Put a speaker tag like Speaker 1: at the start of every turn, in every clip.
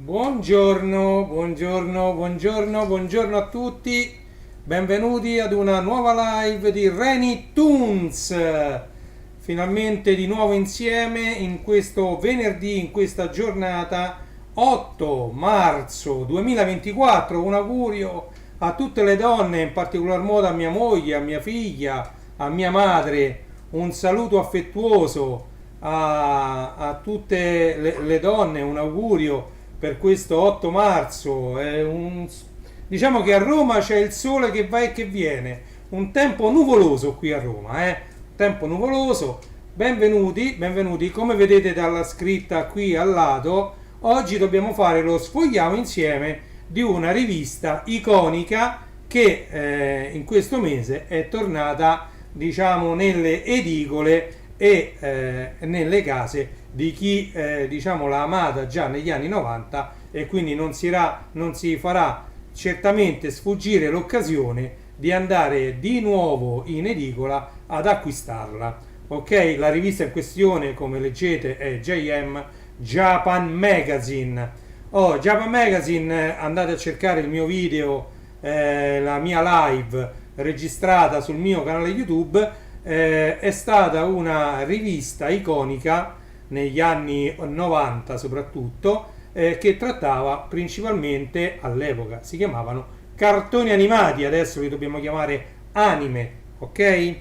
Speaker 1: Buongiorno, buongiorno, buongiorno, buongiorno a tutti. Benvenuti ad una nuova live di Reni Toons. Finalmente di nuovo insieme in questo venerdì, in questa giornata 8 marzo 2024. Un augurio a tutte le donne, in particolar modo a mia moglie, a mia figlia, a mia madre. Un saluto affettuoso a tutte le donne, un augurio per questo 8 marzo. Diciamo che a Roma c'è il sole che va e che viene, un tempo nuvoloso qui a Roma, tempo nuvoloso. Benvenuti, benvenuti. Come vedete dalla scritta qui al lato, oggi dobbiamo fare lo sfogliamo insieme di una rivista iconica che in questo mese è tornata, diciamo, nelle edicole e nelle case di chi diciamo l'ha amata già negli anni 90 e quindi non si farà certamente sfuggire l'occasione di andare di nuovo in edicola ad acquistarla. Ok, la rivista in questione, come leggete, è JM Japan Magazine. Japan Magazine, andate a cercare il mio video, la mia live registrata sul mio canale YouTube. È stata una rivista iconica negli anni 90 soprattutto, che trattava principalmente, all'epoca si chiamavano cartoni animati, adesso li dobbiamo chiamare anime, ok?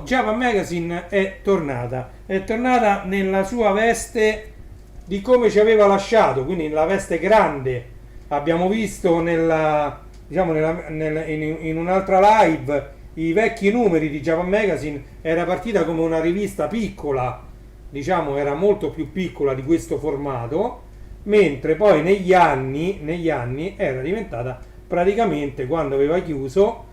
Speaker 1: Japan Magazine è tornata nella sua veste di come ci aveva lasciato, quindi la veste grande. Abbiamo visto in un'altra live i vecchi numeri di Japan Magazine. Era partita come una rivista piccola, diciamo era molto più piccola di questo formato, mentre poi negli anni era diventata praticamente, quando aveva chiuso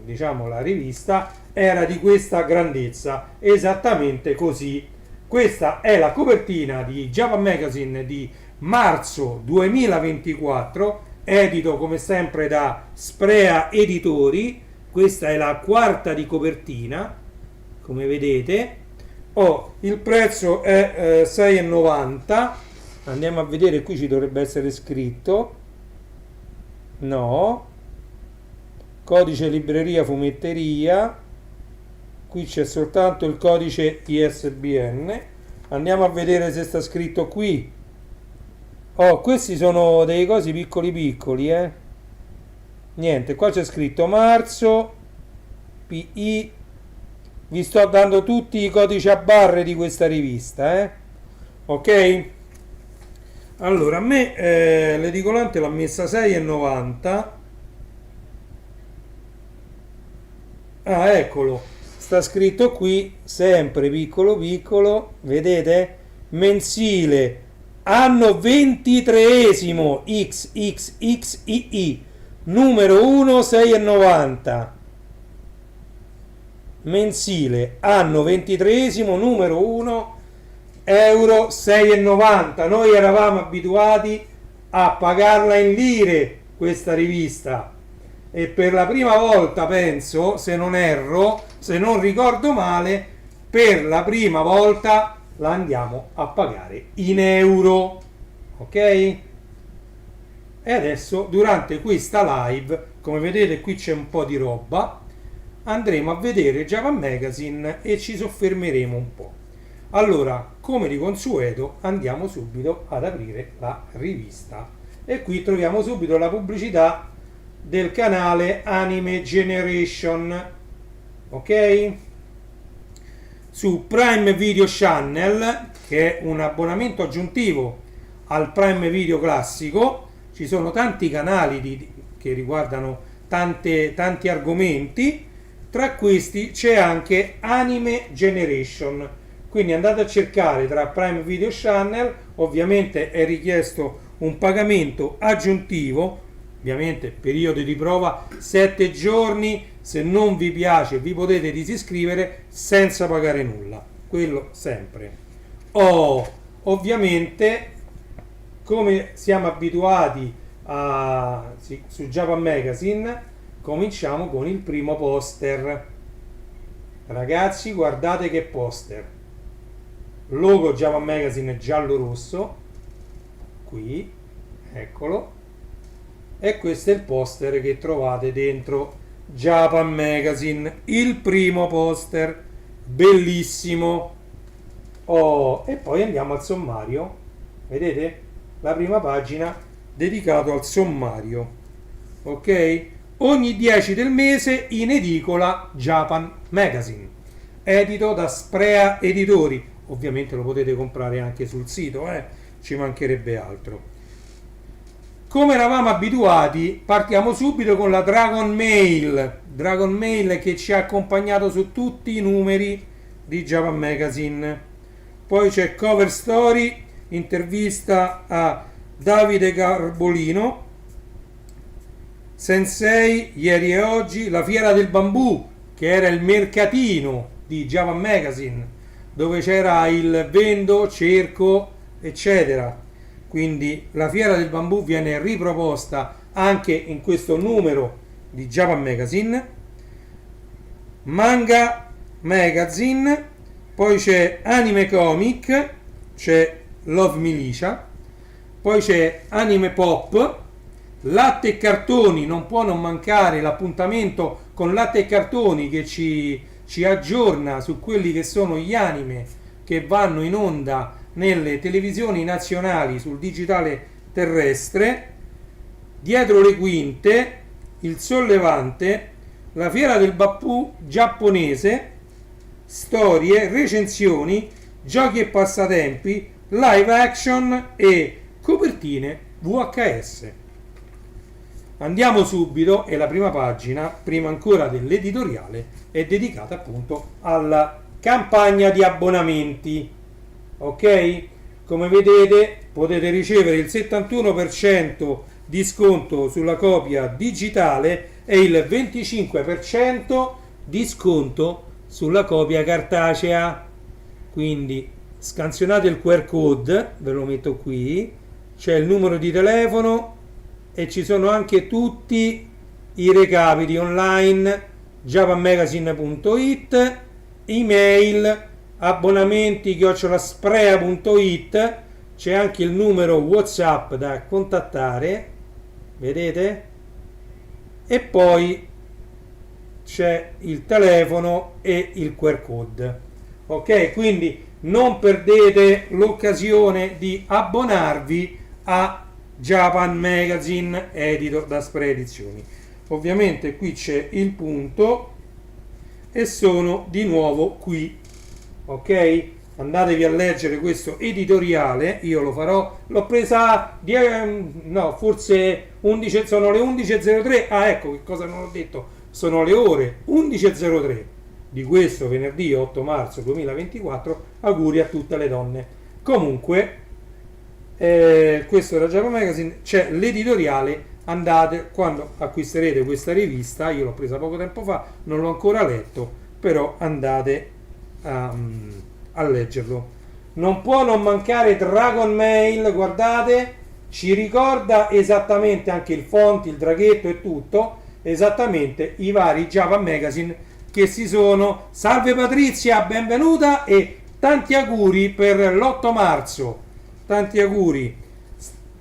Speaker 1: diciamo, la rivista, era di questa grandezza, esattamente così. Questa è la copertina di Japan Magazine di marzo 2024, edito come sempre da Sprea Editori. Questa è la quarta di copertina, come vedete. Il prezzo è 6,90. Andiamo a vedere, qui ci dovrebbe essere scritto. No. Codice libreria fumetteria. Qui c'è soltanto il codice ISBN. Andiamo a vedere se sta scritto qui. Questi sono dei cosi piccoli, Niente, qua c'è scritto marzo, PI. Vi sto dando tutti i codici a barre di questa rivista, ok? Allora, a me l'edicolante l'ha messa 6,90. Eccolo, sta scritto qui, sempre piccolo, vedete? Mensile, anno 23esimo, XXXII, numero 1, 6,90. Mensile, anno 23esimo, numero 1, euro 6,90. Noi eravamo abituati a pagarla in lire questa rivista, e per la prima volta, penso, se non erro, se non ricordo male, per la prima volta la andiamo a pagare in euro, ok? E adesso, durante questa live, come vedete qui c'è un po' di roba, andremo a vedere Japan Magazine e ci soffermeremo un po'. Allora, come di consueto, andiamo subito ad aprire la rivista e qui troviamo subito la pubblicità del canale Anime Generation, ok? Su Prime Video Channel, che è un abbonamento aggiuntivo al Prime Video classico. Ci sono tanti canali che riguardano tanti argomenti. Tra questi c'è anche Anime Generation, quindi andate a cercare tra Prime Video Channel. Ovviamente è richiesto un pagamento aggiuntivo, ovviamente periodo di prova 7 giorni. Se non vi piace vi potete disiscrivere senza pagare nulla, quello sempre. Ovviamente, come siamo abituati su Japan Magazine, cominciamo con il primo poster. Ragazzi, guardate che poster. Logo Japan Magazine giallo rosso, qui, eccolo, e questo è il poster che trovate dentro Japan Magazine, il primo poster, bellissimo. Oh, e poi andiamo al sommario, vedete? La prima pagina dedicato al sommario, ok? Ogni 10 del mese in edicola Japan Magazine, edito da Sprea Editori. Ovviamente lo potete comprare anche sul sito, ci mancherebbe altro. Come eravamo abituati, partiamo subito con la Dragon Mail che ci ha accompagnato su tutti i numeri di Japan Magazine. Poi c'è Cover Story, intervista a Davide Garbolino, Sensei, ieri e oggi, la Fiera del Bambù, che era il mercatino di Japan Magazine, dove c'era il vendo, cerco, eccetera. Quindi la Fiera del Bambù viene riproposta anche in questo numero di Japan Magazine. Manga Magazine, poi c'è Anime Comic, c'è Love Militia, poi c'è Anime Pop, Latte e Cartoni, non può non mancare l'appuntamento con Latte e Cartoni che ci aggiorna su quelli che sono gli anime che vanno in onda nelle televisioni nazionali sul digitale terrestre. Dietro le quinte, Il Sollevante, la Fiera del Bambù giapponese, storie, recensioni, giochi e passatempi, live action e copertine VHS. Andiamo subito, e la prima pagina, prima ancora dell'editoriale, è dedicata appunto alla campagna di abbonamenti. Ok? Come vedete potete ricevere il 71% di sconto sulla copia digitale e il 25% di sconto sulla copia cartacea. Quindi scansionate il QR code, ve lo metto qui, c'è il numero di telefono e ci sono anche tutti i recapiti online, japanmagazine.it, email, abbonamenti@sprea.it, c'è anche il numero WhatsApp da contattare, vedete? E poi c'è il telefono e il QR code. Ok, quindi non perdete l'occasione di abbonarvi a Japan Magazine edito da Sprea Edizioni. Ovviamente qui c'è il punto e sono di nuovo qui. Ok, andatevi a leggere questo editoriale, io lo farò, l'ho presa forse 11, sono le 11.03. Ecco che cosa non ho detto, sono le ore 11.03 di questo venerdì 8 marzo 2024. Auguri a tutte le donne. Comunque questo era Japan Magazine, c'è l'editoriale. Andate, quando acquisterete questa rivista, io l'ho presa poco tempo fa, non l'ho ancora letto, però andate a leggerlo. Non può non mancare Dragon Mail, guardate, ci ricorda esattamente anche il font, il draghetto e tutto, esattamente i vari Japan Magazine che si sono. Salve Patrizia, benvenuta e tanti auguri per l'8 marzo, tanti auguri.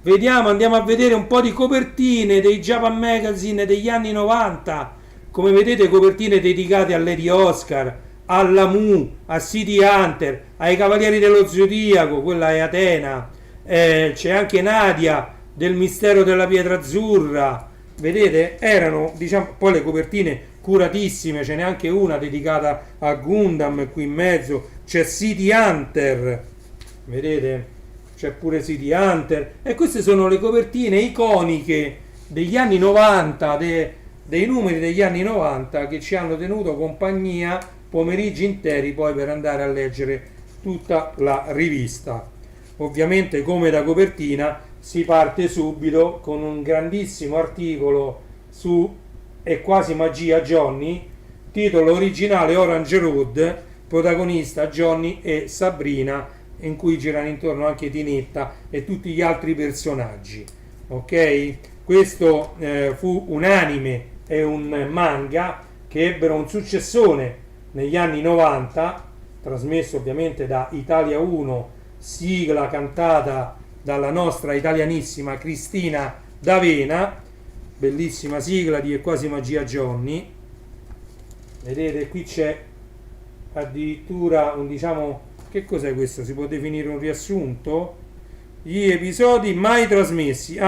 Speaker 1: Vediamo, andiamo a vedere un po' di copertine dei Japan Magazine degli anni 90. Come vedete, copertine dedicate a Lady Oscar, alla Mu, a City Hunter, ai Cavalieri dello Zodiaco, quella è Atena, c'è anche Nadia del Mistero della Pietra Azzurra. Vedete, erano, diciamo, poi le copertine curatissime, ce n'è anche una dedicata a Gundam qui in mezzo, c'è City Hunter, vedete? C'è pure City Hunter, e queste sono le copertine iconiche degli anni 90, dei numeri degli anni 90 che ci hanno tenuto compagnia pomeriggi interi poi per andare a leggere tutta la rivista. Ovviamente, come da copertina, si parte subito con un grandissimo articolo su È quasi magia Johnny, titolo originale Orange Road, protagonista Johnny e Sabrina, in cui girano intorno anche Tinetta e tutti gli altri personaggi. Ok? Questo fu un anime e un manga che ebbero un successone negli anni 90, trasmesso ovviamente da Italia 1, sigla cantata dalla nostra italianissima Cristina D'Avena, bellissima sigla di È quasi magia Johnny. Vedete, qui c'è addirittura un, diciamo, che cos'è questo? Si può definire un riassunto? Gli episodi mai trasmessi.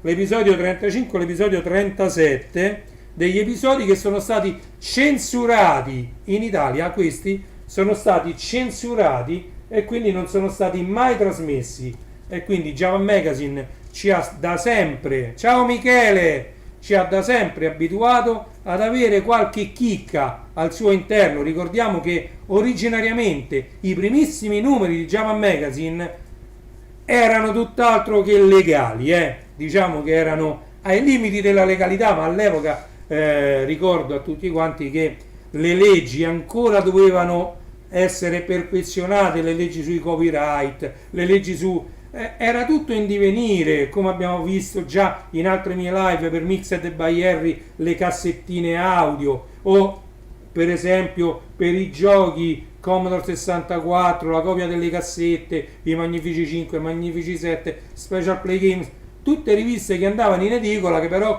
Speaker 1: L'episodio 35 e l'episodio 37 degli episodi che sono stati censurati in Italia. Questi sono stati censurati e quindi non sono stati mai trasmessi. E quindi Java Magazine ci ha da sempre, ciao Michele, ci ha da sempre abituato ad avere qualche chicca al suo interno. Ricordiamo che originariamente i primissimi numeri di Java Magazine erano tutt'altro che legali, diciamo che erano ai limiti della legalità, ma all'epoca ricordo a tutti quanti che le leggi ancora dovevano essere perfezionate, le leggi sui copyright, le leggi su era tutto in divenire, come abbiamo visto già in altre mie live per Mixed by Harry, le cassettine audio, o per esempio per i giochi Commodore 64, la copia delle cassette, i Magnifici 5, i Magnifici 7, Special Play Games, tutte riviste che andavano in edicola, che però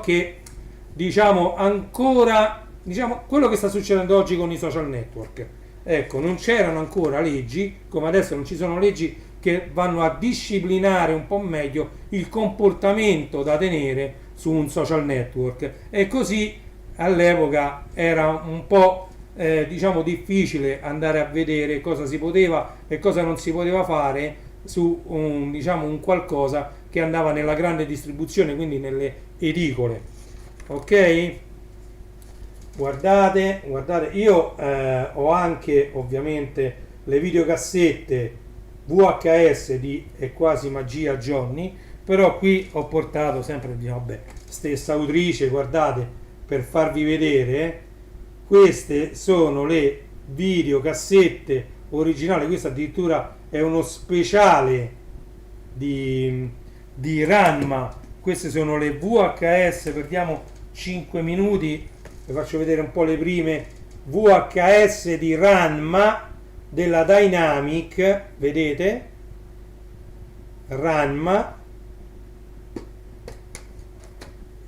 Speaker 1: diciamo ancora, diciamo, quello che sta succedendo oggi con i social network. Ecco, non c'erano ancora leggi, come adesso non ci sono leggi che vanno a disciplinare un po' meglio il comportamento da tenere su un social network, e così all'epoca era un po' diciamo difficile andare a vedere cosa si poteva e cosa non si poteva fare su un qualcosa che andava nella grande distribuzione, quindi nelle edicole. Ok? Guardate, io ho anche ovviamente le videocassette VHS di È quasi magia Johnny, però qui ho portato sempre, stessa autrice, guardate, per farvi vedere, queste sono le videocassette originali. Questo addirittura è uno speciale di Ranma. Queste sono le VHS, perdiamo 5 minuti, vi faccio vedere un po' le prime VHS di Ranma della Dynamic, vedete? Ranma,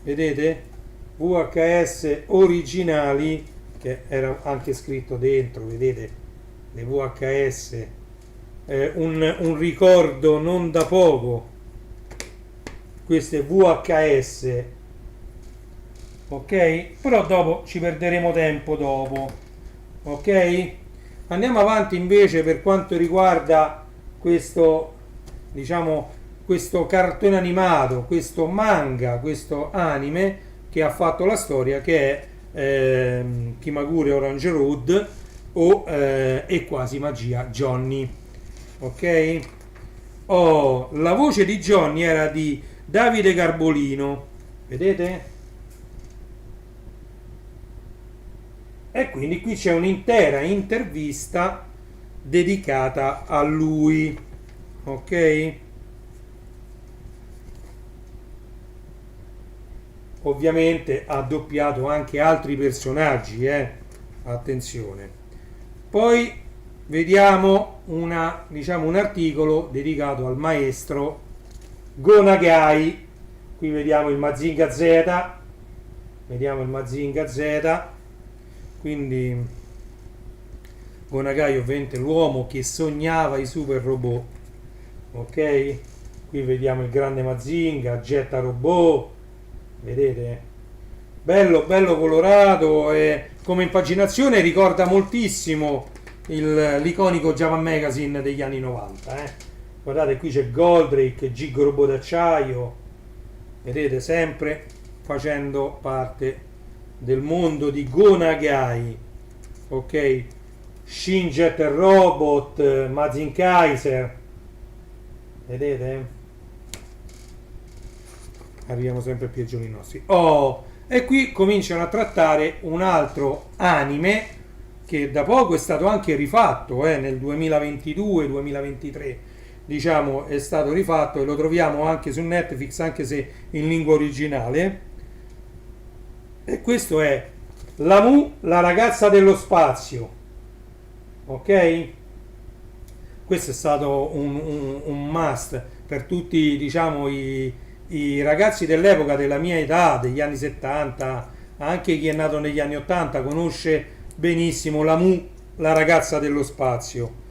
Speaker 1: vedete? VHS originali, che era anche scritto dentro, vedete? Le VHS, un ricordo non da poco, queste VHS, ok? Però dopo ci perderemo tempo dopo, ok? Andiamo avanti invece per quanto riguarda questo, diciamo, questo cartone animato, questo manga, questo anime che ha fatto la storia, che è Kimagure Orange Road o È quasi magia Johnny. Ok? La voce di Johnny era di Davide Garbolino, vedete? E quindi qui c'è un'intera intervista dedicata a lui, ok? Ovviamente ha doppiato anche altri personaggi, attenzione. Poi vediamo un articolo dedicato al maestro Go Nagai. Qui vediamo il Mazinga Z, quindi Go Nagai ovviamente l'uomo che sognava i super robot, ok? Qui vediamo il grande Mazinga, Getta Robot, vedete? Bello colorato, e come impaginazione ricorda moltissimo l'iconico Java Magazine degli anni 90, Guardate, qui c'è Goldrake, Gig Robot d'acciaio, vedete, sempre facendo parte del mondo di Go Nagai, ok? Shinjet Robot, Mazin Kaiser, vedete? Arriviamo sempre più ai giorni nostri. E qui cominciano a trattare un altro anime che da poco è stato anche rifatto, nel 2022-2023, diciamo, è stato rifatto, e lo troviamo anche su Netflix, anche se in lingua originale. E questo è Lamu, la ragazza dello spazio, ok? questo è stato un must per tutti, diciamo, i ragazzi dell'epoca della mia età, degli anni 70, anche chi è nato negli anni 80 conosce benissimo la Mu, la ragazza dello spazio.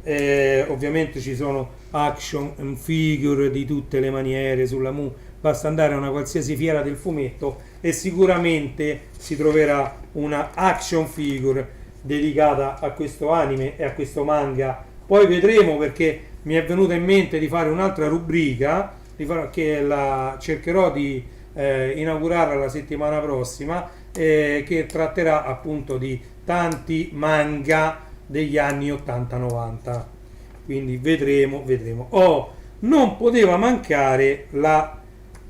Speaker 1: Ovviamente ci sono action figure di tutte le maniere sulla Mu, basta andare a una qualsiasi fiera del fumetto e sicuramente si troverà una action figure dedicata a questo anime e a questo manga. Poi vedremo, perché mi è venuta in mente di fare un'altra rubrica che cercherò di inaugurarla la settimana prossima, che tratterà appunto di tanti manga degli anni 80-90. Quindi vedremo. Non poteva mancare la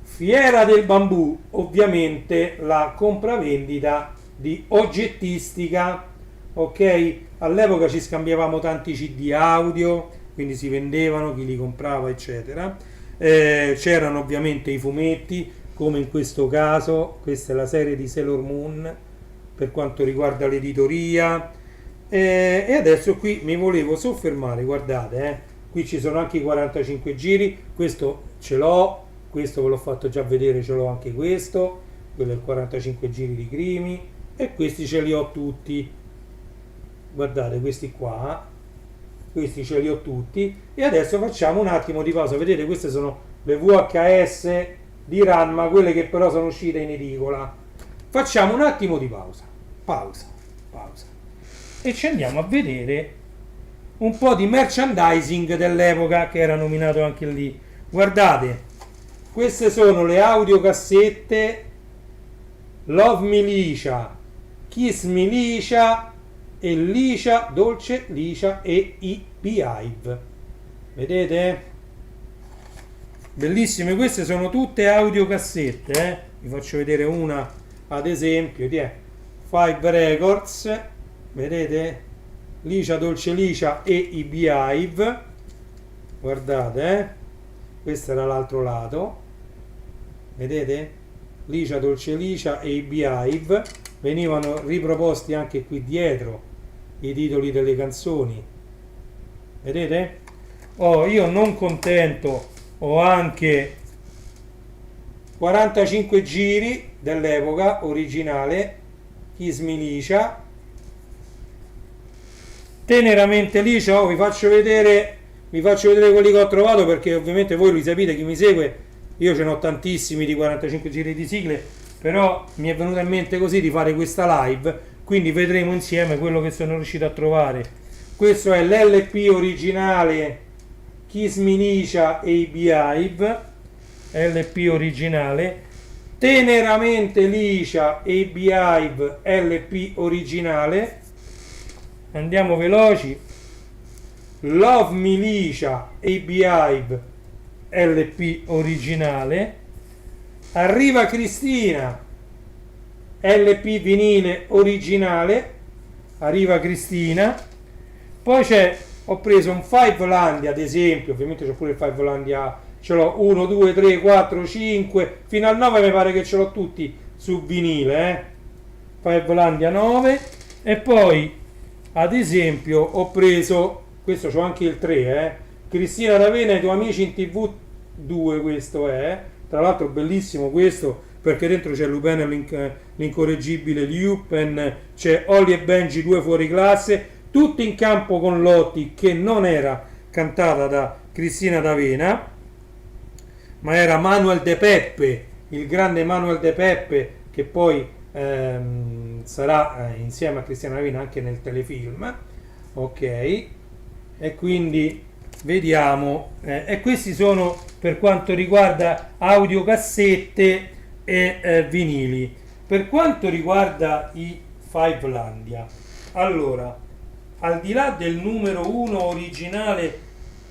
Speaker 1: Fiera del Bambù, ovviamente la compravendita di oggettistica. Ok, all'epoca ci scambiavamo tanti CD audio, quindi si vendevano, chi li comprava eccetera. C'erano ovviamente i fumetti, come in questo caso. Questa è la serie di Sailor Moon per quanto riguarda l'editoria. E adesso qui mi volevo soffermare, guardate, qui ci sono anche i 45 giri, questo ce l'ho, questo ve l'ho fatto già vedere, ce l'ho anche questo, quello è il 45 giri di Crimi, e questi ce li ho tutti, guardate questi qua, questi ce li ho tutti. E adesso facciamo un attimo di pausa. Vedete, queste sono le VHS di Ranma, quelle che però sono uscite in edicola. Facciamo un attimo di pausa e ci andiamo a vedere un po' di merchandising dell'epoca, che era nominato anche lì. Guardate, queste sono le audiocassette Love Milicia, Kiss Milicia e Licia, Dolce Licia e i Beehive. Vedete? Bellissime, queste sono tutte audiocassette, vi faccio vedere una ad esempio, Five Records, vedete? Licia, Dolce Licia e i Beehive, guardate, questo era l'altro lato, vedete? Licia, Dolce Licia e i Beehive. Venivano riproposti anche qui dietro i titoli delle canzoni, vedete? Io non contento, ho anche 45 giri dell'epoca originale, Kiss Me Licia, Teneramente Licia. Vi faccio vedere quelli che ho trovato, perché ovviamente voi li sapete, chi mi segue, io ce ne ho tantissimi di 45 giri di sigle, però mi è venuta in mente così di fare questa live, quindi vedremo insieme quello che sono riuscito a trovare. Questo è l'LP originale Kiss Me Licia e i Beehive, LP originale, Teneramente Licia e i Beehive, LP originale. Andiamo veloci. Love Me Licia e i Beehive, LP originale. Arriva Cristina, LP vinile originale, Arriva Cristina. Poi ho preso un Five Landia, ad esempio, ovviamente c'ho pure il Five Landia, ce l'ho 1, 2, 3, 4, 5, fino al 9 mi pare che ce l'ho tutti su vinile, Five Landia 9. E poi, ad esempio, ho preso, questo c'ho anche il 3, Cristina D'Avena e i tuoi amici in TV 2, questo è. Tra l'altro bellissimo questo, perché dentro c'è Lupin e l'incorreggibile Lupin, c'è Holly e Benji, due fuori classe, tutti in campo con Lotti, che non era cantata da Cristina D'Avena, ma era Manuel De Peppe, il grande Manuel De Peppe, che poi sarà insieme a Cristina D'Avena anche nel telefilm. Ok, e quindi vediamo, e questi sono per quanto riguarda audiocassette e vinili. Per quanto riguarda i Five Landia, allora, al di là del numero 1 originale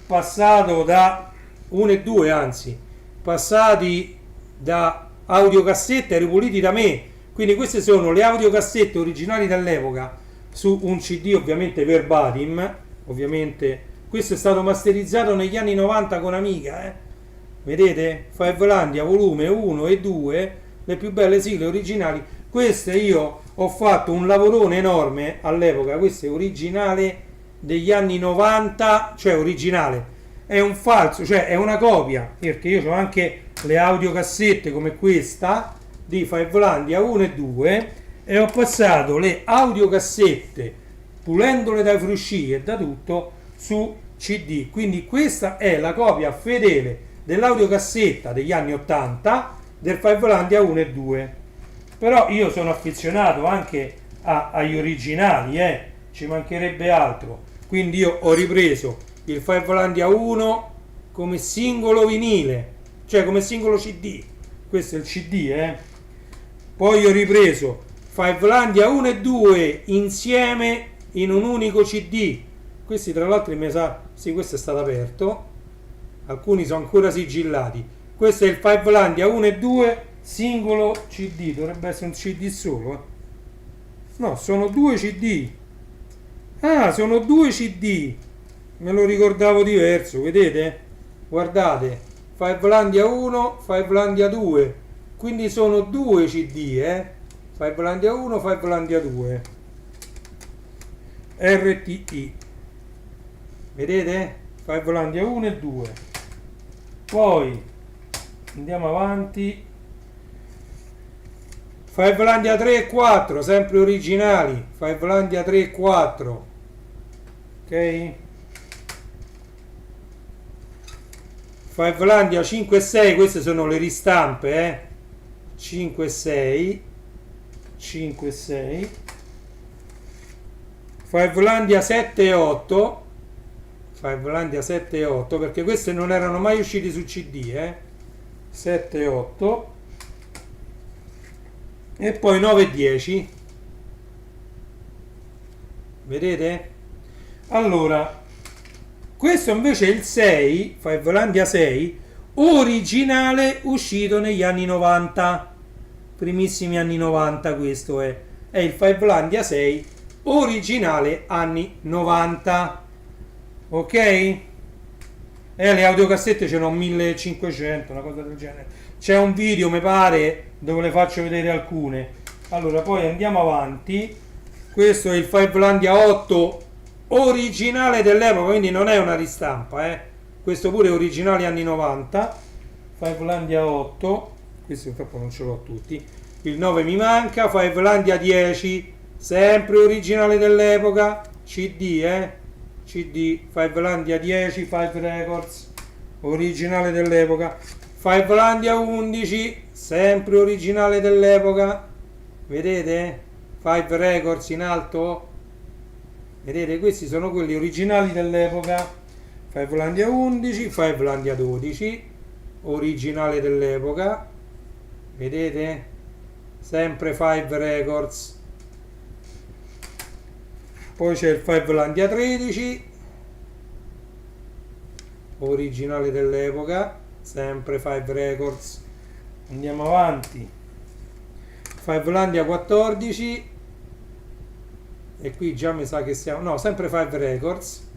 Speaker 1: passato da 1 e 2, anzi passati da audiocassette ripuliti da me, quindi queste sono le audiocassette originali dell'epoca su un CD ovviamente verbatim, ovviamente. Questo è stato masterizzato negli anni 90 con Amiga, vedete? Five Landia volume 1 e 2, le più belle sigle originali. Queste io ho fatto un lavorone enorme all'epoca, questo è originale degli anni 90, cioè originale, è un falso, cioè è una copia, perché io ho anche le audiocassette come questa di Fivelandia 1 e 2 e ho passato le audiocassette, pulendole dai frusci e da tutto, su CD. Quindi questa è la copia fedele dell'audiocassetta degli anni 80 del Fivelandia 1 e 2. Però io sono affezionato anche agli originali, ci mancherebbe altro. Quindi io ho ripreso il Fivelandia 1 come singolo vinile, cioè come singolo CD. Questo è il CD, Poi ho ripreso Fivelandia 1 e 2 insieme in un unico CD. Questi tra l'altro mi sa, sì, questo è stato aperto, alcuni sono ancora sigillati. Questo è il Fivelandia 1 e 2 singolo CD, dovrebbe essere un CD solo, no, sono due CD. Ah, sono due CD, me lo ricordavo diverso, vedete? Guardate, Fivelandia 1, Fivelandia 2, quindi sono due CD, Fivelandia 1, Fivelandia 2 RTI, vedete? Fivelandia 1 e 2. Poi andiamo avanti, Fivelandia 3 e 4, sempre originali, Fivelandia 3 e 4, ok? Fivelandia 5 e 6, queste sono le ristampe, 5 e 6, 5 e 6. Fivelandia 7 e 8, Fivelandia 7 e 8, perché queste non erano mai usciti su CD, 7 e 8. E poi 9 e 10, vedete? Allora, questo invece è il 6, Fivelandia 6, originale, uscito negli anni 90, primissimi anni 90. Questo è il Fivelandia 6 originale anni 90, ok? Le audiocassette ce n'ho 1500, una cosa del genere. C'è un video, mi pare, dove le faccio vedere alcune. Allora, poi andiamo avanti. Questo è il Fivelandia 8 originale dell'epoca, quindi non è una ristampa, Questo pure è originale anni 90. Fivelandia 8, questi purtroppo non ce l'ho tutti. Il 9 mi manca. Fivelandia 10, sempre originale dell'epoca, CD, CD, Fivelandia 10, Five Records, originale dell'epoca. Fivelandia 11, sempre originale dell'epoca, vedete? Five Records in alto, vedete? Questi sono quelli originali dell'epoca. Fivelandia 11, Fivelandia 12, originale dell'epoca, vedete? Sempre Five Records. Poi c'è il Fivelandia 13, originale dell'epoca, sempre Five Records. Andiamo avanti. Fivelandia 14, e qui già mi sa che siamo, no, sempre Five Records,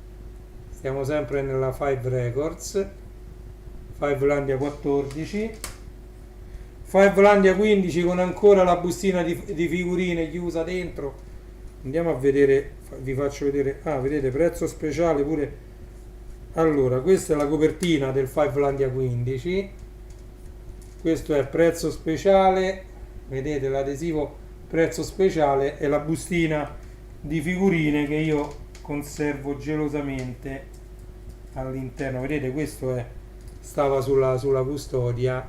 Speaker 1: stiamo sempre nella Five Records. Fivelandia 14, Fivelandia 15 con ancora la bustina di figurine chiusa dentro. Andiamo a vedere, vi faccio vedere, vedete, prezzo speciale pure. Allora, questa è la copertina del Fivelandia 15, questo è prezzo speciale, vedete l'adesivo prezzo speciale e la bustina di figurine che io conservo gelosamente all'interno. Vedete, questo stava sulla custodia,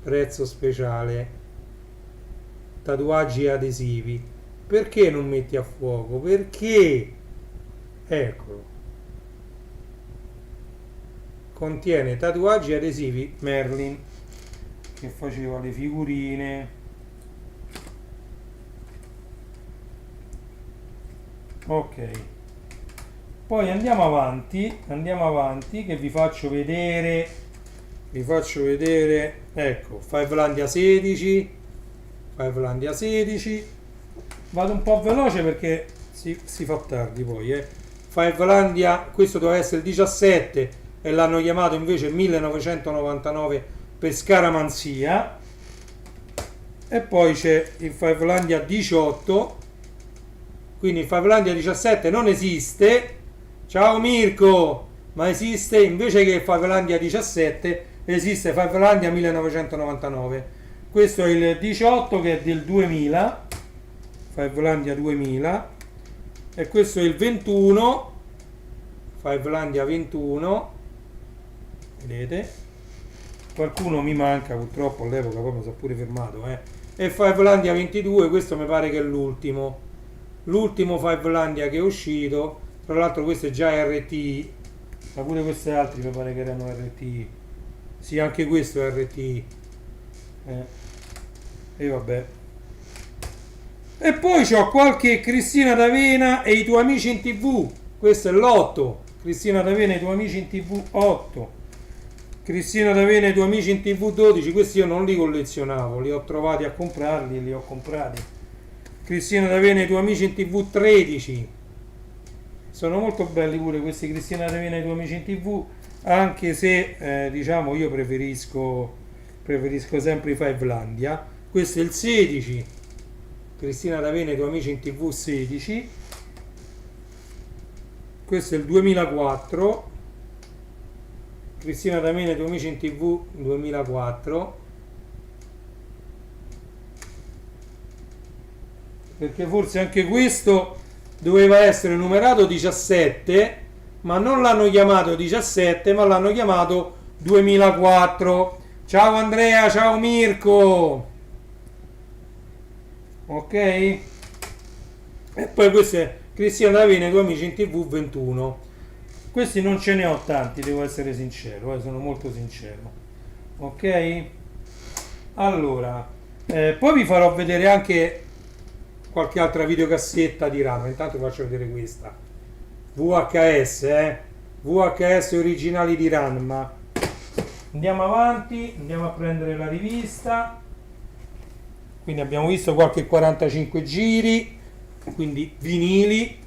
Speaker 1: prezzo speciale, tatuaggi e adesivi. Perché non metti a fuoco? Perché, eccolo, contiene tatuaggi e adesivi Merlin, che faceva le figurine. Ok, poi andiamo avanti che vi faccio vedere, ecco, Fivelandia 16, vado un po' veloce perché si fa tardi poi, Fivelandia, questo doveva essere il 17 e l'hanno chiamato invece 1999 per scaramanzia. E poi c'è il Fivelandia 18, quindi il Fivelandia 17 non esiste, Ciao Mirko, ma esiste invece che Fivelandia 17, esiste Fivelandia 1999. Questo è il 18 che è del 2000, Fivelandia 2000, e questo è il 21, Fivelandia 21, vedete? Qualcuno mi manca purtroppo all'epoca, poi mi sono pure fermato, E Fivelandia 22, questo mi pare che è l'ultimo Fivelandia che è uscito. Tra l'altro questo è già RTI, ma pure questi altri mi pare che erano RTI. Sì, anche questo è RTI. E vabbè. E poi c'ho qualche Cristina D'Avena e i tuoi amici in TV. Questo è l'8. Cristina D'Avena e i tuoi amici in TV 8. Cristina D'Avena e i tuoi amici in TV 12. Questi io non li collezionavo, li ho trovati a comprarli e li ho comprati. Cristina D'Avena e i tuoi amici in TV 13. Sono molto belli pure questi Cristina D'Avena e i tuoi amici in TV, anche se diciamo io preferisco sempre i Fivelandia. Questo è il 16, Cristina D'Avena e i tuoi amici in TV 16. Questo è il 2004, Cristina D'Avena e i tuoi amici in TV 2004. Perché forse anche questo doveva essere numerato 17, ma non l'hanno chiamato 17, ma l'hanno chiamato 2004. Ciao Andrea, ciao Mirko. Ok? E poi questo è Cristina D'Avena e i tuoi amici in TV 21. Questi non ce ne ho tanti, devo essere sincero, sono molto sincero. Ok? Allora, poi vi farò vedere anche qualche altra videocassetta di Ranma. Intanto faccio vedere questa VHS, VHS originali di Ranma. Andiamo avanti, andiamo a prendere la rivista. Quindi abbiamo visto qualche 45 giri, quindi vinili,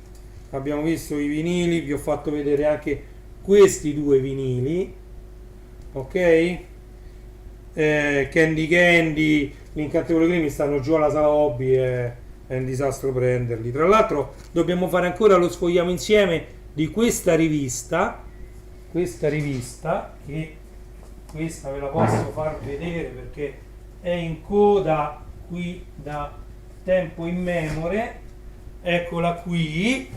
Speaker 1: abbiamo visto i vinili, vi ho fatto vedere anche questi due vinili, ok? Candy Candy, l'incantevole Grimmy stanno giù alla sala hobby, è un disastro prenderli. Tra l'altro dobbiamo fare ancora lo sfogliamo insieme di questa rivista che questa ve la posso far vedere perché è in coda qui da tempo immemore. Eccola qui.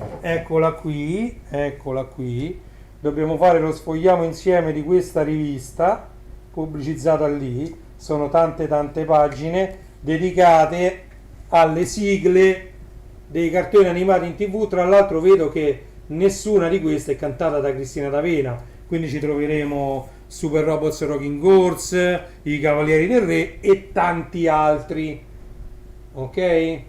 Speaker 1: Dobbiamo fare lo sfogliamo insieme di questa rivista pubblicizzata lì. Sono tante pagine dedicate alle sigle dei cartoni animati in TV. Tra l'altro vedo che nessuna di queste è cantata da Cristina D'Avena, quindi ci troveremo Super Robots Rocking Horse, i Cavalieri del Re e tanti altri, ok?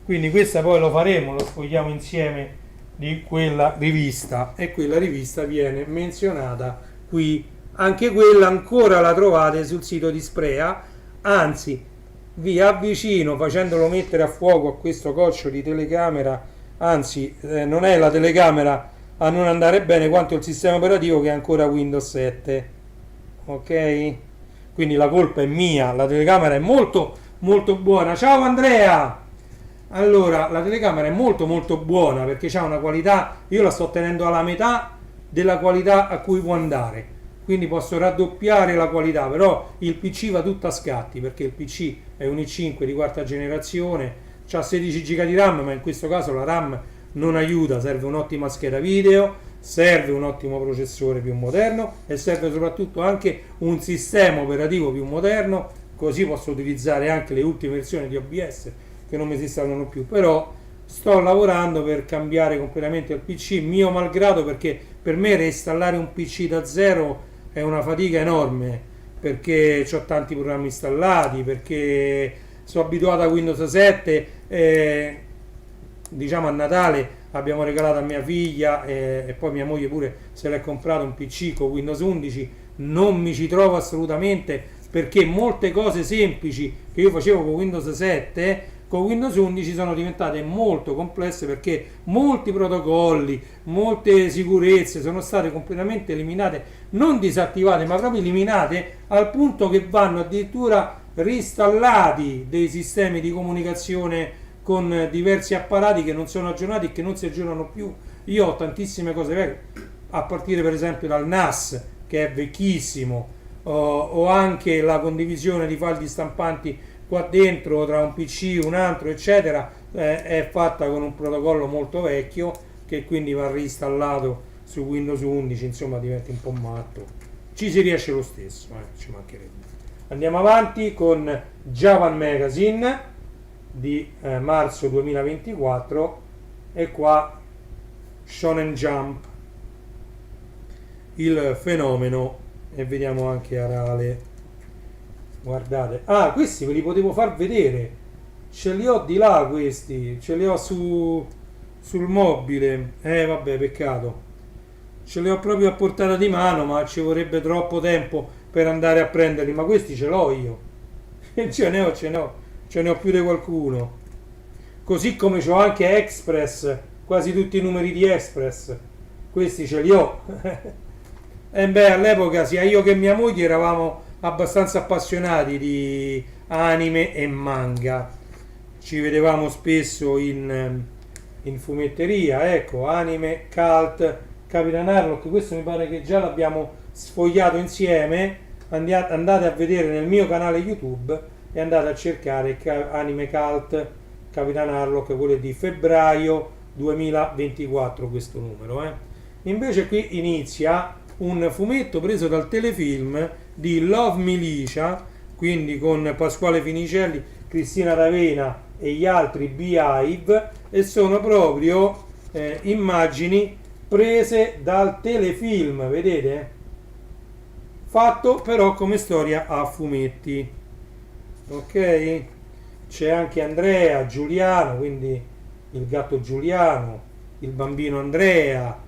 Speaker 1: Quindi questa poi lo faremo, lo sfogliamo insieme di quella rivista, e quella rivista viene menzionata qui. Anche quella ancora la trovate sul sito di Sprea, anzi vi avvicino facendolo mettere a fuoco a questo coccio di telecamera, anzi non è la telecamera a non andare bene quanto il sistema operativo, che è ancora Windows 7, ok? Quindi la colpa è mia, la telecamera è molto buona. Ciao Andrea! Allora, la telecamera è molto buona perché ha una qualità, io la sto tenendo alla metà della qualità a cui può andare, quindi posso raddoppiare la qualità, però il PC va tutto a scatti perché il PC è un i5 di quarta generazione, ha 16 GB di RAM, ma in questo caso la RAM non aiuta, serve un'ottima scheda video, serve un ottimo processore più moderno e serve soprattutto anche un sistema operativo più moderno, così posso utilizzare anche le ultime versioni di OBS che non mi si installano più. Però sto lavorando per cambiare completamente il PC, mio malgrado, perché per me reinstallare un PC da zero è una fatica enorme, perché ho tanti programmi installati, perché sono abituato a Windows 7, diciamo a Natale abbiamo regalato a mia figlia e poi mia moglie pure se l'è comprato un PC con Windows 11, non mi ci trovo assolutamente, perché molte cose semplici che io facevo con Windows 7 con Windows 11 sono diventate molto complesse, perché molti protocolli, molte sicurezze sono state completamente eliminate, non disattivate ma proprio eliminate, al punto che vanno addirittura reinstallati dei sistemi di comunicazione con diversi apparati che non sono aggiornati e che non si aggiornano più Io ho tantissime cose vecchie, a partire per esempio dal NAS, che è vecchissimo, o anche la condivisione di file stampanti qua dentro tra un PC, un altro, eccetera, è fatta con un protocollo molto vecchio che quindi va reinstallato su Windows 11, insomma diventa un po' matto. Ci si riesce lo stesso, ci mancherebbe. Andiamo avanti con Japan Magazine di marzo 2024 e qua Shonen Jump, il fenomeno, e vediamo anche Arale. Guardate, questi ve li potevo far vedere, ce li ho di là questi, ce li ho sul mobile, vabbè, peccato, ce li ho proprio a portata di mano, ma ci vorrebbe troppo tempo per andare a prenderli, ma questi ce l'ho io. ce ne ho più di qualcuno, così come c'ho anche Express, quasi tutti i numeri di Express, questi ce li ho. E beh, all'epoca sia io che mia moglie eravamo abbastanza appassionati di anime e manga, ci vedevamo spesso in fumetteria, ecco, anime, cult, Capitan Harlock, questo mi pare che già l'abbiamo sfogliato insieme, andate a vedere nel mio canale YouTube e andate a cercare anime cult Capitan Harlock, quello di febbraio 2024, questo numero. Invece qui inizia un fumetto preso dal telefilm di Love Militia, quindi con Pasquale Finicelli, Cristina D'Avena e gli altri Beehive, e sono proprio immagini prese dal telefilm, vedete? Fatto però come storia a fumetti. Ok? C'è anche Andrea, Giuliano, quindi il gatto Giuliano, il bambino Andrea.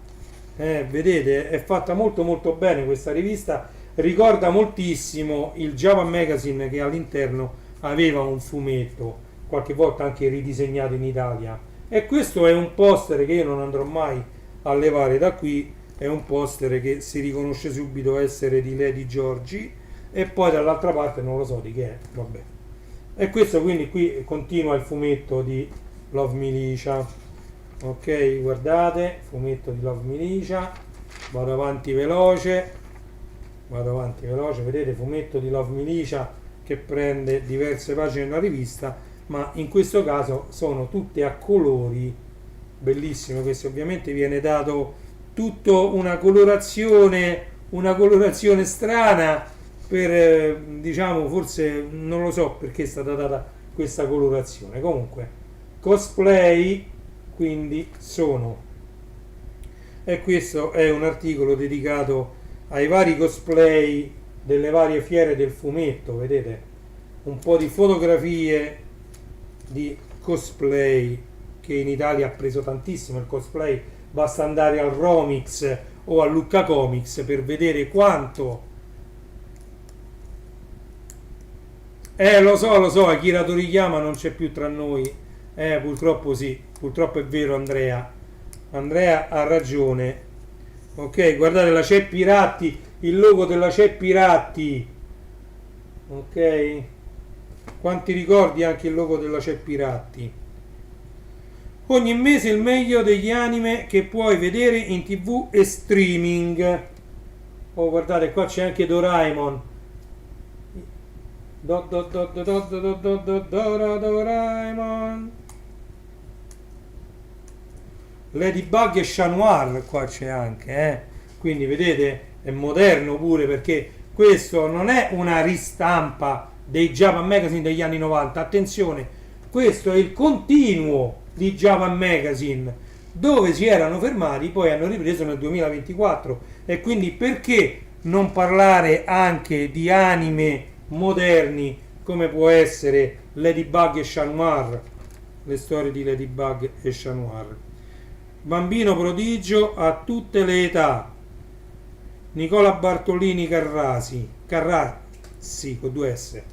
Speaker 1: Vedete, è fatta molto molto bene questa rivista, ricorda moltissimo il Japan Magazine, che all'interno aveva un fumetto, qualche volta anche ridisegnato in Italia, e questo è un poster che io non andrò mai a levare da qui, è un poster che si riconosce subito essere di Lady Giorgi, e poi dall'altra parte non lo so di che è, vabbè. E questo quindi qui continua il fumetto di Love Militia. Ok, guardate, fumetto di Love Militia, vado avanti veloce, vedete, fumetto di Love Militia che prende diverse pagine della rivista, ma in questo caso sono tutte a colori, bellissimo. Questo ovviamente viene dato tutto una colorazione strana per, diciamo, forse non lo so perché è stata data questa colorazione. Comunque cosplay quindi sono, e questo è un articolo dedicato ai vari cosplay delle varie fiere del fumetto, vedete, un po' di fotografie di cosplay, che in Italia ha preso tantissimo il cosplay, basta andare al Romix o a Lucca Comics per vedere quanto. Lo so, Akira Toriyama non c'è più tra noi. Purtroppo sì, purtroppo è vero, Andrea ha ragione. Ok, guardate la Ceppi Ratti, il logo della Ceppi Ratti, ok, quanti ricordi anche il logo della Ceppi Ratti. Ogni mese il meglio degli anime che puoi vedere in TV e streaming. Oh, guardate, qua c'è anche Doraemon. Doraemon. Ladybug e Chat Noir qua c'è anche, quindi vedete, è moderno pure, perché questo non è una ristampa dei Japan Magazine degli anni 90, attenzione, questo è il continuo di Japan Magazine, dove si erano fermati, poi hanno ripreso nel 2024, e quindi perché non parlare anche di anime moderni come può essere Ladybug e Chat Noir, le storie di Ladybug e Chat Noir. Bambino prodigio a tutte le età, Nicola Bartolini Carrasi con 2 S.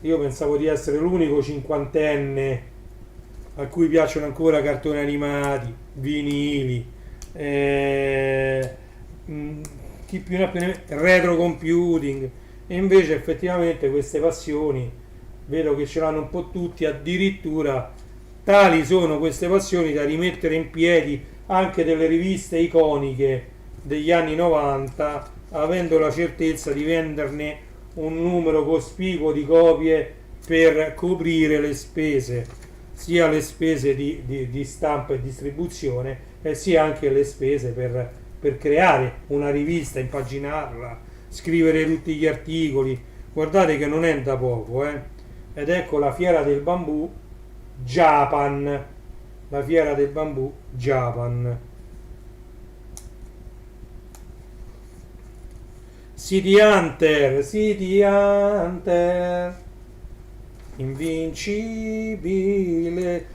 Speaker 1: Io pensavo di essere l'unico cinquantenne a cui piacciono ancora cartoni animati, vinili, chi più ne ha più ne mette, retro computing. E invece effettivamente queste passioni vedo che ce l'hanno un po' tutti, addirittura tali sono queste passioni da rimettere in piedi anche delle riviste iconiche degli anni 90, avendo la certezza di venderne un numero cospicuo di copie per coprire le spese, sia le spese di stampa e distribuzione, e sia anche le spese per creare una rivista, impaginarla, scrivere tutti gli articoli. Guardate che non è da poco, Ed ecco la fiera del bambù Japan, la fiera del bambù Japan. City Hunter, invincibile.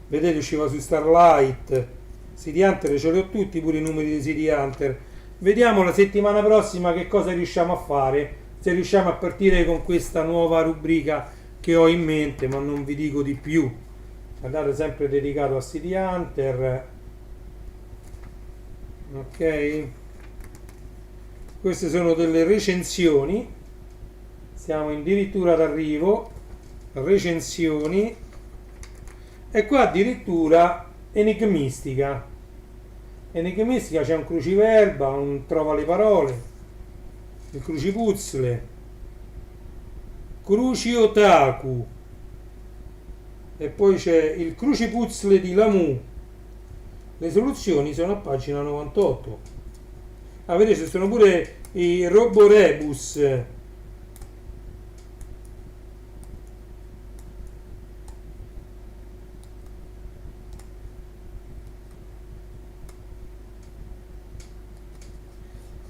Speaker 1: Vedete, usciva su Starlight. City Hunter ce li ho tutti, pure i numeri di City Hunter. Vediamo la settimana prossima che cosa riusciamo a fare, se riusciamo a partire con questa nuova rubrica che ho in mente, ma non vi dico di più. Guardate, sempre dedicato a City Hunter. Ok, queste sono delle recensioni, siamo addirittura d'arrivo, recensioni, e qua addirittura enigmistica. C'è un cruciverba, un trova le parole, il crucipuzzle, cruci otaku, e poi c'è il crucipuzzle di Lamu. Le soluzioni sono a pagina 98. Vedete, ci sono pure i roborebus.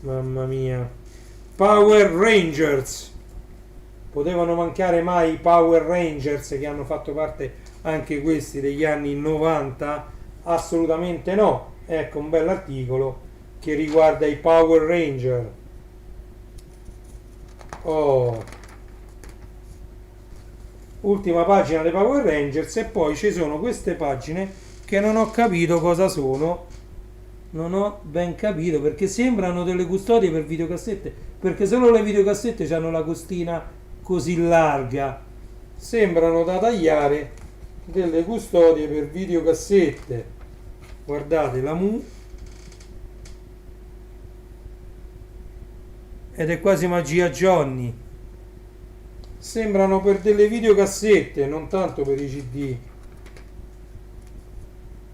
Speaker 1: Mamma mia. Power Rangers. Potevano mancare mai i Power Rangers, che hanno fatto parte anche questi degli anni 90? Assolutamente no. Ecco un bell'articolo che riguarda i Power Ranger. Ultima pagina dei Power Rangers, e poi ci sono queste pagine che non ho capito cosa sono. Non ho ben capito, perché sembrano delle custodie per videocassette, perché solo le videocassette hanno la costina così larga. Sembrano da tagliare delle custodie per videocassette. Guardate, la Mu, ed è quasi magia Johnny. Sembrano per delle videocassette, non tanto per i CD.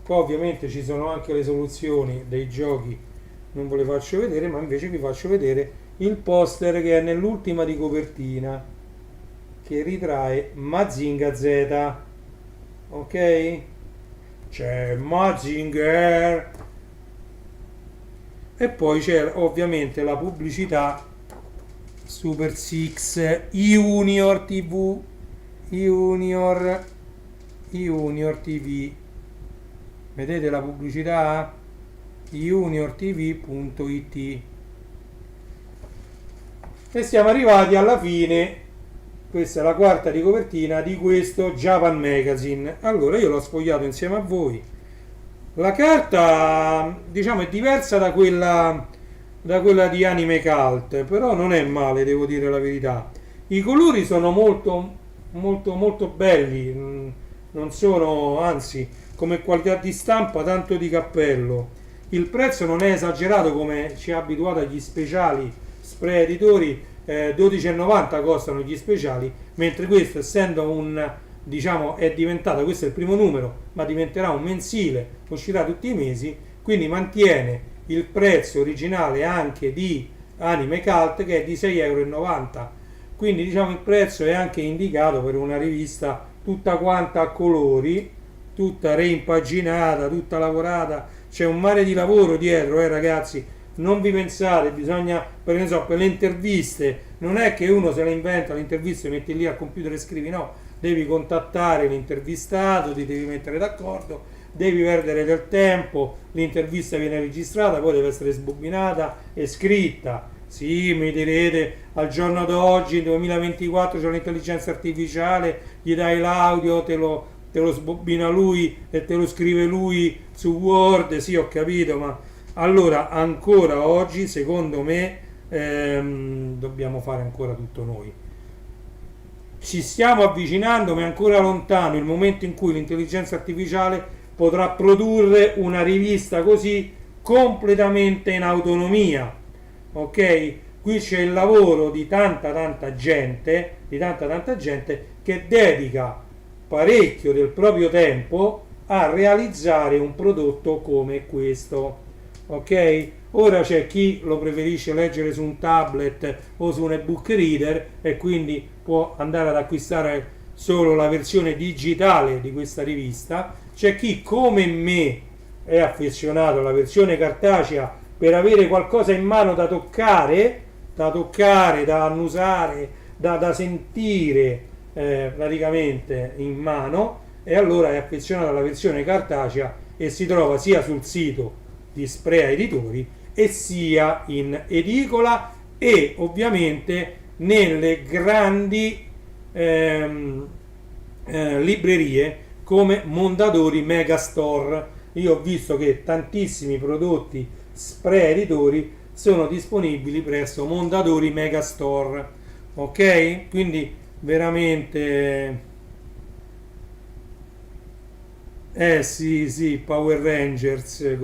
Speaker 1: Qua ovviamente ci sono anche le soluzioni dei giochi, non ve le faccio vedere, ma invece vi faccio vedere il poster che è nell'ultima di copertina, che ritrae Mazinga Z. Ok? C'è Mazinger, e poi c'è ovviamente la pubblicità Super Six Junior TV, Junior TV. Vedete la pubblicità? juniortv.it. E siamo arrivati alla fine. Questa è la quarta di copertina di questo Japan Magazine. Allora, io l'ho sfogliato insieme a voi. La carta, diciamo, è diversa da quella di Anime Cult, però non è male, devo dire la verità. I colori sono molto molto molto belli, non sono, anzi, come qualità di stampa tanto di cappello. Il prezzo non è esagerato come ci ha abituato agli speciali spray editori, 12,90 costano gli speciali, mentre questo, essendo un, diciamo, è diventata, questo è il primo numero, ma diventerà un mensile, uscirà tutti i mesi, quindi mantiene il prezzo originale anche di Anime Cult, che è di 6,90 €. Quindi, diciamo, il prezzo è anche indicato per una rivista tutta quanta a colori, tutta reimpaginata, tutta lavorata. C'è un mare di lavoro dietro, ragazzi. Non vi pensate, bisogna, per le interviste, non è che uno se le inventa l'intervista e metti lì al computer e scrivi, no, devi contattare l'intervistato, ti devi mettere d'accordo, devi perdere del tempo, l'intervista viene registrata, poi deve essere sbobinata e scritta. Sì, mi direte, al giorno d'oggi, nel 2024, c'è l'intelligenza artificiale, gli dai l'audio, te lo sbobbina lui e te lo scrive lui su Word. Sì, ho capito, ma allora ancora oggi secondo me dobbiamo fare ancora tutto noi. Ci stiamo avvicinando, ma è ancora lontano il momento in cui l'intelligenza artificiale potrà produrre una rivista così completamente in autonomia. Ok? Qui c'è il lavoro di tanta gente, che dedica parecchio del proprio tempo a realizzare un prodotto come questo. Ok? Ora c'è chi lo preferisce leggere su un tablet o su un ebook reader e quindi può andare ad acquistare solo la versione digitale di questa rivista. C'è chi come me è affezionato alla versione cartacea per avere qualcosa in mano da toccare, da annusare, da sentire praticamente in mano, e allora è affezionato alla versione cartacea e si trova sia sul sito di Sprea Editori e sia in edicola e ovviamente nelle grandi librerie come Mondadori Megastore. Io ho visto che tantissimi prodotti Sprea Editori sono disponibili presso Mondadori Megastore. Ok? Quindi veramente sì, Power Rangers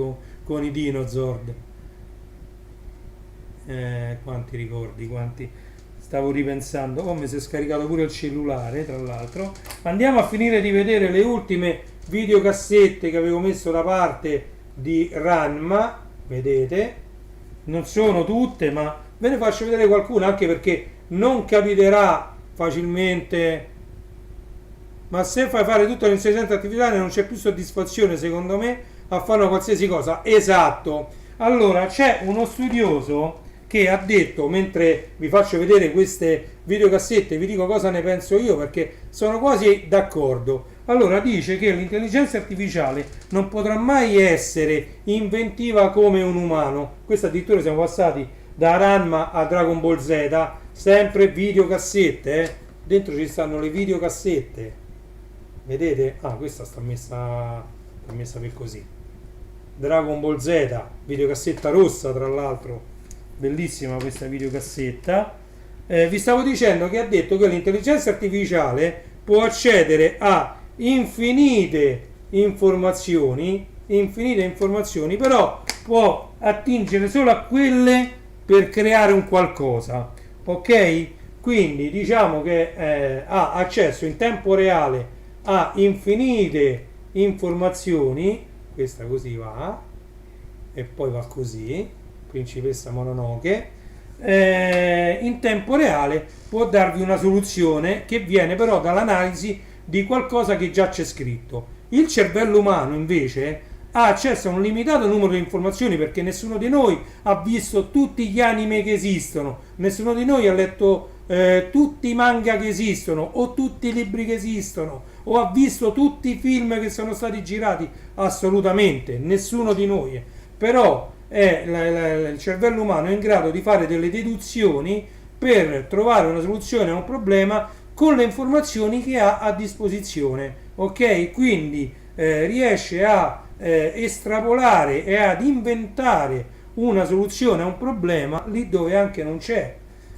Speaker 1: con i Dinozord. Quanti ricordi, quanti. Stavo ripensando, mi si è scaricato pure il cellulare, tra l'altro. Andiamo a finire di vedere le ultime videocassette che avevo messo da parte di Ranma. Vedete, non sono tutte, ma ve ne faccio vedere qualcuna, anche perché non capiterà facilmente. Ma se fai fare tutta l'intelligenza artificiale non c'è più soddisfazione, secondo me, a fare una qualsiasi cosa. Esatto. Allora, c'è uno studioso che ha detto, mentre vi faccio vedere queste videocassette, vi dico cosa ne penso io, perché sono quasi d'accordo. Allora, dice che l'intelligenza artificiale non potrà mai essere inventiva come un umano. Questo addirittura siamo passati da Ranma a Dragon Ball Z, sempre videocassette, Dentro ci stanno le videocassette. Vedete? Ah, questa sta messa per così. Dragon Ball Z, videocassetta rossa tra l'altro, bellissima questa videocassetta. Vi stavo dicendo che ha detto che l'intelligenza artificiale può accedere a infinite informazioni, però può attingere solo a quelle per creare un qualcosa. Ok? Quindi diciamo che ha accesso in tempo reale a infinite informazioni. Questa così va e poi va così, Principessa Mononoke. In tempo reale può darvi una soluzione che viene però dall'analisi di qualcosa che già c'è scritto. Il cervello umano invece ha accesso a un limitato numero di informazioni, perché nessuno di noi ha visto tutti gli anime che esistono, nessuno di noi ha letto tutti i manga che esistono o tutti i libri che esistono o ha visto tutti i film che sono stati girati. Assolutamente nessuno di noi, però il cervello umano è in grado di fare delle deduzioni per trovare una soluzione a un problema con le informazioni che ha a disposizione. Ok? Quindi riesce a estrapolare e ad inventare una soluzione a un problema lì dove anche non c'è,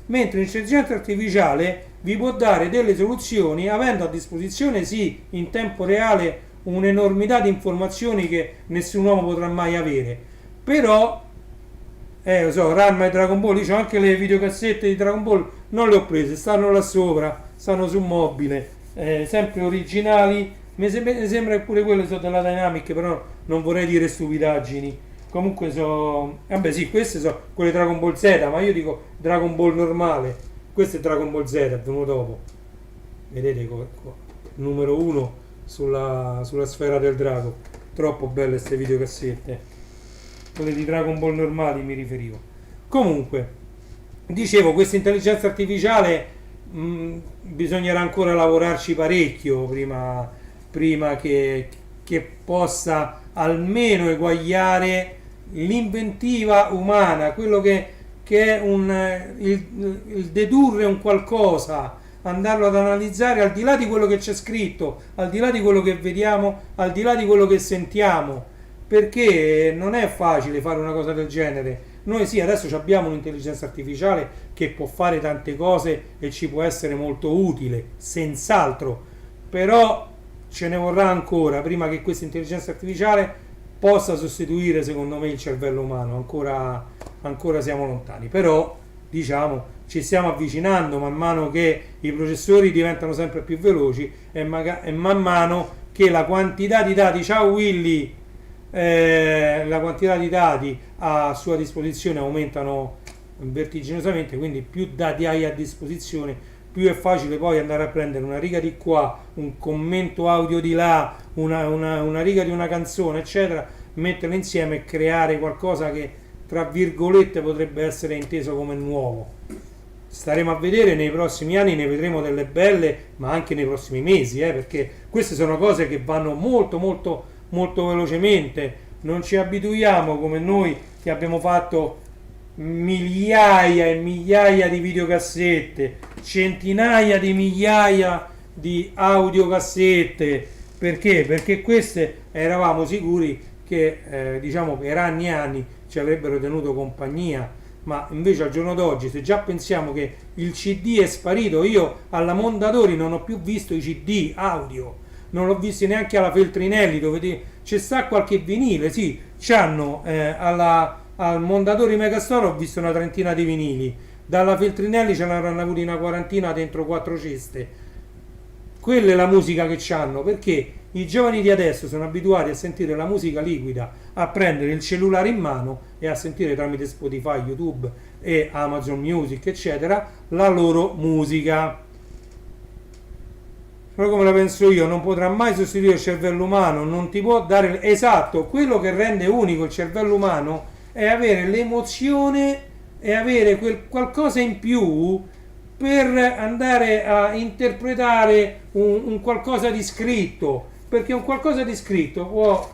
Speaker 1: mentre l'intelligenza artificiale vi può dare delle soluzioni avendo a disposizione sì in tempo reale un'enormità di informazioni che nessun uomo potrà mai avere. Però lo so, Ranma e Dragon Ball, io ho anche le videocassette di Dragon Ball, non le ho prese, stanno là sopra, stanno su mobile, sempre originali. Mi sembra che pure quelle sono della Dynamic, però non vorrei dire stupidaggini. Comunque vabbè sì, queste sono quelle Dragon Ball Z, ma io dico Dragon Ball normale. Questo è Dragon Ball Z, è venuto dopo. Vedete numero 1 sulla sfera del drago. Troppo belle queste videocassette. Quelle di Dragon Ball normali mi riferivo. Comunque, dicevo, questa intelligenza artificiale bisognerà ancora lavorarci parecchio prima che possa almeno eguagliare l'inventiva umana, quello che è il dedurre un qualcosa, andarlo ad analizzare al di là di quello che c'è scritto, al di là di quello che vediamo, al di là di quello che sentiamo. perché non è facile fare una cosa del genere. Noi sì, adesso abbiamo un'intelligenza artificiale che può fare tante cose e ci può essere molto utile, senz'altro, però ce ne vorrà ancora prima che questa intelligenza artificiale possa sostituire, secondo me, il cervello umano. Ancora siamo lontani, però diciamo ci stiamo avvicinando man mano che i processori diventano sempre più veloci e man mano che la quantità di dati, ciao Willy, la quantità di dati a sua disposizione aumentano vertiginosamente, quindi più dati hai a disposizione, più è facile poi andare a prendere una riga di qua, un commento audio di là, una riga di una canzone, eccetera, metterle insieme e creare qualcosa che tra virgolette potrebbe essere inteso come nuovo. Staremo a vedere nei prossimi anni, ne vedremo delle belle, ma anche nei prossimi mesi, perché queste sono cose che vanno molto molto molto velocemente. Non ci abituiamo come noi che abbiamo fatto migliaia e migliaia di videocassette, centinaia di migliaia di audiocassette. Perché? Perché queste eravamo sicuri che diciamo per anni e anni ci avrebbero tenuto compagnia, ma invece al giorno d'oggi, se già pensiamo che il CD è sparito, io alla Mondadori non ho più visto i CD audio, non l'ho visti neanche alla Feltrinelli, dove c'è sta qualche vinile, sì, c'hanno al Mondadori Megastore ho visto una trentina di vinili, dalla Feltrinelli ce n'erano avuti una quarantina dentro 4 ceste. Quella è la musica che c'hanno, perché i giovani di adesso sono abituati a sentire la musica liquida, a prendere il cellulare in mano e a sentire tramite Spotify, YouTube e Amazon Music, eccetera, la loro musica. Però come la penso io, non potrà mai sostituire il cervello umano, non ti può dare... Esatto, quello che rende unico il cervello umano è avere l'emozione e avere quel qualcosa in più per andare a interpretare un qualcosa di scritto, perché un qualcosa di scritto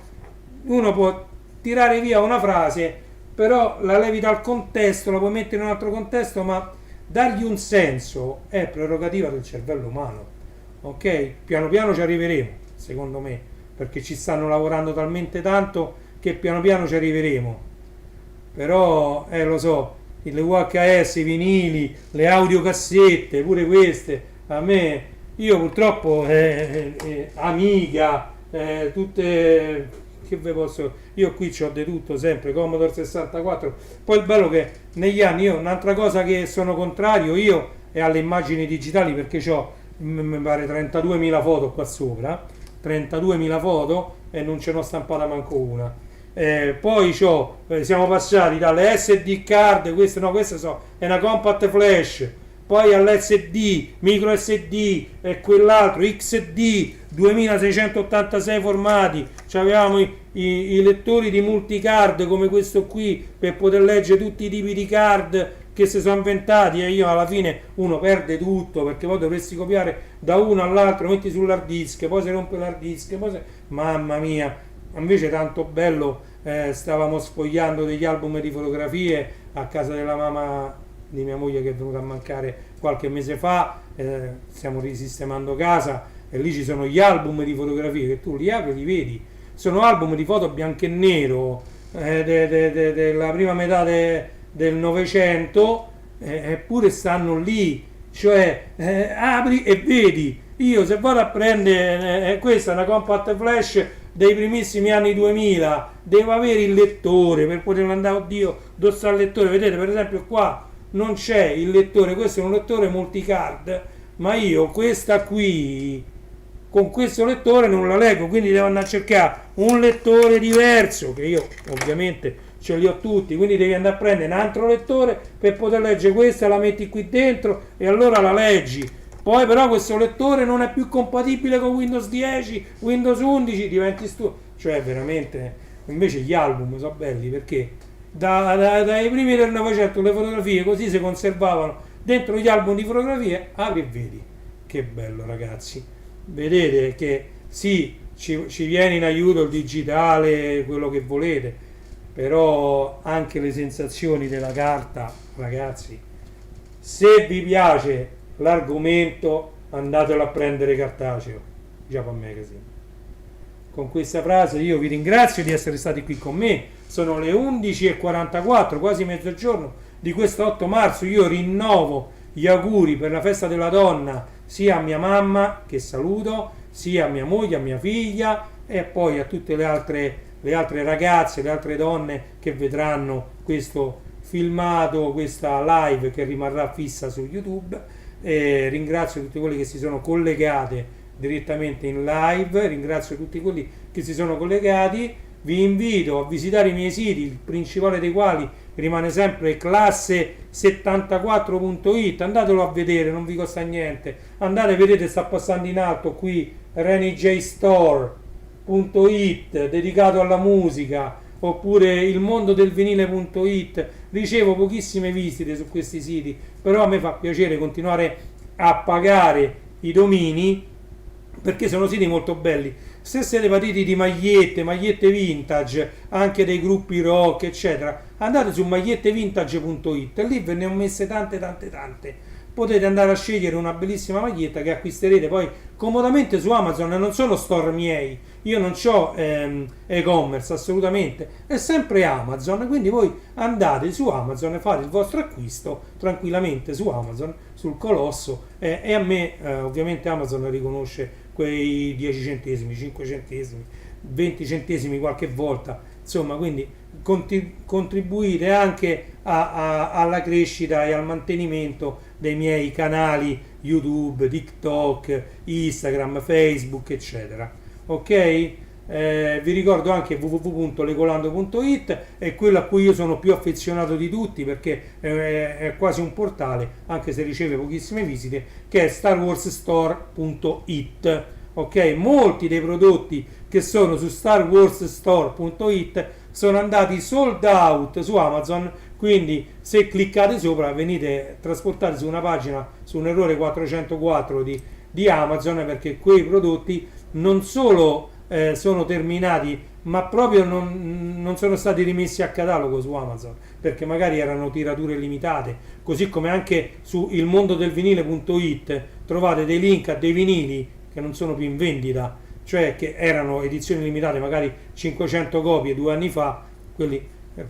Speaker 1: uno può tirare via una frase, però la levi dal contesto, la puoi mettere in un altro contesto, ma dargli un senso è prerogativa del cervello umano. Ok? Piano piano ci arriveremo, secondo me, perché ci stanno lavorando talmente tanto che piano piano ci arriveremo. Però, lo so, le VHS, i vinili, le audiocassette, pure queste, a me, io purtroppo, Amiga, tutte, che ve posso, io qui c'ho di tutto sempre, Commodore 64, poi il bello che negli anni, io un'altra cosa che sono contrario io è alle immagini digitali, perché ho, mi pare 32.000 foto qua sopra, 32.000 foto e non ce n'ho stampata manco una. Poi siamo passati dalle SD card, queste è una compact flash, poi all'SD, micro SD e quell'altro XD, 2686 formati, avevamo i lettori di multicard come questo qui per poter leggere tutti i tipi di card che si sono inventati, e io alla fine uno perde tutto, perché poi dovresti copiare da uno all'altro, metti sull'hard disk, poi si rompe l'hard disk, mamma mia. Invece tanto bello, stavamo sfogliando degli album di fotografie a casa della mamma di mia moglie che è venuta a mancare qualche mese fa, stiamo risistemando casa e lì ci sono gli album di fotografie che tu li apri e li vedi, sono album di foto bianco e nero della prima metà del Novecento, eppure stanno lì, cioè apri e vedi. Io se vado a prendere questa è una compact flash dei primissimi anni 2000, devo avere il lettore per poter andare, oddio, dove sta il lettore? Vedete, per esempio qua non c'è il lettore, questo è un lettore multicard, ma io questa qui con questo lettore non la leggo, quindi devo andare a cercare un lettore diverso, che io ovviamente ce li ho tutti, quindi devi andare a prendere un altro lettore per poter leggere questa, la metti qui dentro e allora la leggi. Poi però questo lettore non è più compatibile con Windows 10, Windows 11, diventi cioè veramente, invece gli album sono belli perché dai primi del Novecento le fotografie così si conservavano dentro gli album di fotografie, apri e vedi. Che bello ragazzi, vedete che sì, ci viene in aiuto il digitale, quello che volete, però anche le sensazioni della carta, ragazzi, se vi piace l'argomento andatelo a prendere cartaceo, Japan Magazine. con questa frase io vi ringrazio di essere stati qui con me. Sono le 11:44, quasi mezzogiorno di questo 8 marzo. Io rinnovo gli auguri per la festa della donna sia a mia mamma, che saluto, sia a mia moglie, a mia figlia, e poi a tutte le altre ragazze, le altre donne che vedranno questo filmato, questa live che rimarrà fissa su YouTube. Ringrazio tutti quelli che si sono collegate direttamente in live, ringrazio tutti quelli che si sono collegati. Vi invito a visitare i miei siti, il principale dei quali rimane sempre classe74.it. Andatelo a vedere, non vi costa niente. Andate, vedete, sta passando in alto qui renijstore.it, dedicato alla musica, oppure il mondo del vinile.it. Ricevo pochissime visite su questi siti, però a me fa piacere continuare a pagare i domini, perché sono siti molto belli. Se siete patiti di magliette vintage, anche dei gruppi rock eccetera, andate su magliettevintage.it, lì ve ne ho messe tante. Potete andare a scegliere una bellissima maglietta che acquisterete poi comodamente su Amazon. E non sono store miei, io non ho e-commerce assolutamente, è sempre Amazon, quindi voi andate su Amazon e fate il vostro acquisto tranquillamente su Amazon, sul colosso, e a me ovviamente Amazon riconosce quei 10 centesimi, 5 centesimi, 20 centesimi qualche volta, insomma, quindi contribuite anche alla crescita e al mantenimento dei miei canali YouTube, TikTok, Instagram, Facebook eccetera. Ok? Vi ricordo anche www.legolando.it, è quello a cui io sono più affezionato di tutti, perché è quasi un portale, anche se riceve pochissime visite, che è starwarsstore.it. ok? Molti dei prodotti che sono su starwarsstore.it sono andati sold out su Amazon, quindi se cliccate sopra venite trasportati su una pagina, su un errore 404 di Amazon, perché quei prodotti non solo sono terminati, ma proprio non sono stati rimessi a catalogo su Amazon, perché magari erano tirature limitate. Così come anche su ilmondodelvinile.it trovate dei link a dei vinili che non sono più in vendita, cioè che erano edizioni limitate, magari 500 copie 2 anni fa. Quelli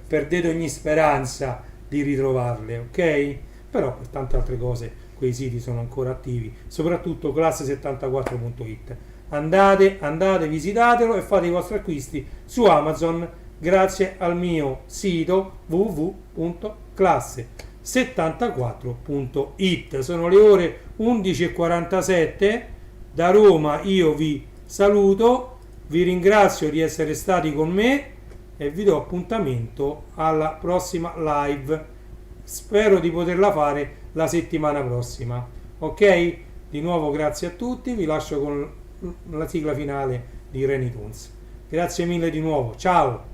Speaker 1: perdete ogni speranza di ritrovarle, ok? Però per tante altre cose quei siti sono ancora attivi, soprattutto classe74.it. Andate, visitatelo e fate i vostri acquisti su Amazon grazie al mio sito www.classe74.it. Sono le ore 11:47 da Roma. Io vi saluto, vi ringrazio di essere stati con me e vi do appuntamento alla prossima live. Spero di poterla fare la settimana prossima, ok? Di nuovo grazie a tutti, vi lascio con la sigla finale di Reni Tunes. Grazie mille di nuovo, ciao!